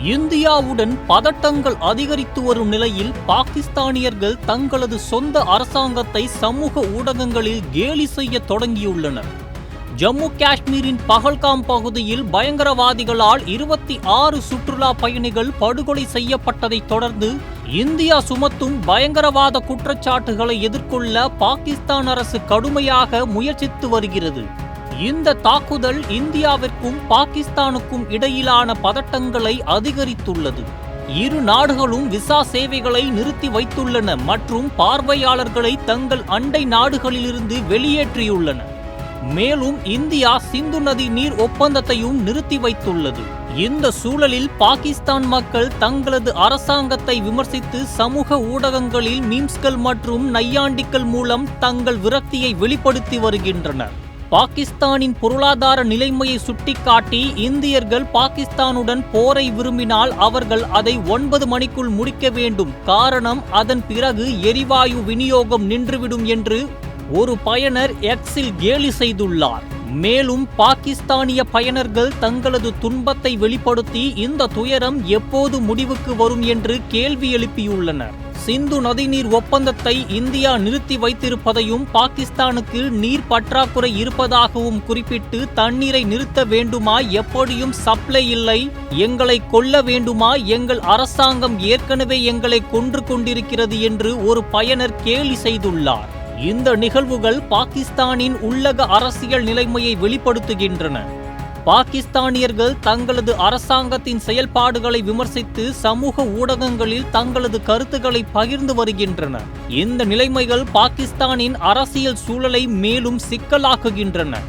இந்தியாவுடன் பதட்டங்கள் அதிகரித்து வரும் நிலையில் பாகிஸ்தானியர்கள் தங்களது சொந்த அரசாங்கத்தை சமூக ஊடகங்களில் கேலி செய்ய தொடங்கியுள்ளனர். ஜம்மு காஷ்மீரின் பகல்காம் பகுதியில் பயங்கரவாதிகளால் 26 சுற்றுலா பயணிகள் படுகொலை செய்யப்பட்டதைத் தொடர்ந்து இந்தியா சுமத்தும் பயங்கரவாத குற்றச்சாட்டுகளை எதிர்கொள்ள பாகிஸ்தான் அரசு கடுமையாக முயற்சித்து வருகிறது. இந்த தாக்குதல் இந்தியாவிற்கும் பாகிஸ்தானுக்கும் இடையிலான பதட்டங்களை அதிகரித்துள்ளது. இரு நாடுகளும் விசா சேவைகளை நிறுத்தி வைத்துள்ளன மற்றும் பார்வையாளர்களை தங்கள் அண்டை நாடுகளிலிருந்து வெளியேற்றியுள்ளன. மேலும் இந்தியா சிந்து நதி நீர் ஒப்பந்தத்தையும் நிறுத்தி வைத்துள்ளது. இந்த சூழலில் பாகிஸ்தான் மக்கள் தங்களது அரசாங்கத்தை விமர்சித்து சமூக ஊடகங்களில் மீம்ஸ்கள் மற்றும் நையாண்டிகள் மூலம் தங்கள் விரக்தியை வெளிப்படுத்தி வருகின்றனர். பாகிஸ்தானின் பொருளாதார நிலைமையை சுட்டிக்காட்டி இந்தியர்கள் பாகிஸ்தானுடன் போரை விரும்பினால் அவர்கள் அதை 9 மணிக்குள் முடிக்க வேண்டும், காரணம் அதன் பிறகு எரிவாயு விநியோகம் நின்றுவிடும் என்று ஒரு பயனர் எக்ஸில் கேலி செய்துள்ளார். மேலும் பாகிஸ்தானிய பயனர்கள் தங்களது துன்பத்தை வெளிப்படுத்தி இந்த துயரம் எப்போது முடிவுக்கு வரும் என்று கேள்வி எழுப்பியுள்ளனர். சிந்து நதிநீர் ஒப்பந்தத்தை இந்தியா நிறுத்தி வைத்திருப்பதையும் பாகிஸ்தானுக்கு நீர் பற்றாக்குறை இருப்பதாகவும் குறிப்பிட்டு தண்ணீரை நிறுத்த வேண்டுமா, எப்படியும் சப்ளை இல்லை, எங்களை கொல்ல வேண்டுமா, எங்கள் அரசாங்கம் ஏற்கனவே எங்களை கொன்று கொண்டிருக்கிறது என்று ஒரு பயனர் கேலி செய்துள்ளார். இந்த நிகழ்வுகள் பாகிஸ்தானின் உள்ளக அரசியல் நிலைமையை வெளிப்படுத்துகின்றன. பாகிஸ்தானியர்கள் தங்களது அரசாங்கத்தின் செயல்பாடுகளை விமர்சித்து சமூக ஊடகங்களில் தங்களது கருத்துக்களை பகிர்ந்து வருகின்றனர். இந்த நிலைமைகள் பாகிஸ்தானின் அரசியல் சூழலை மேலும் சிக்கலாக்குகின்றன.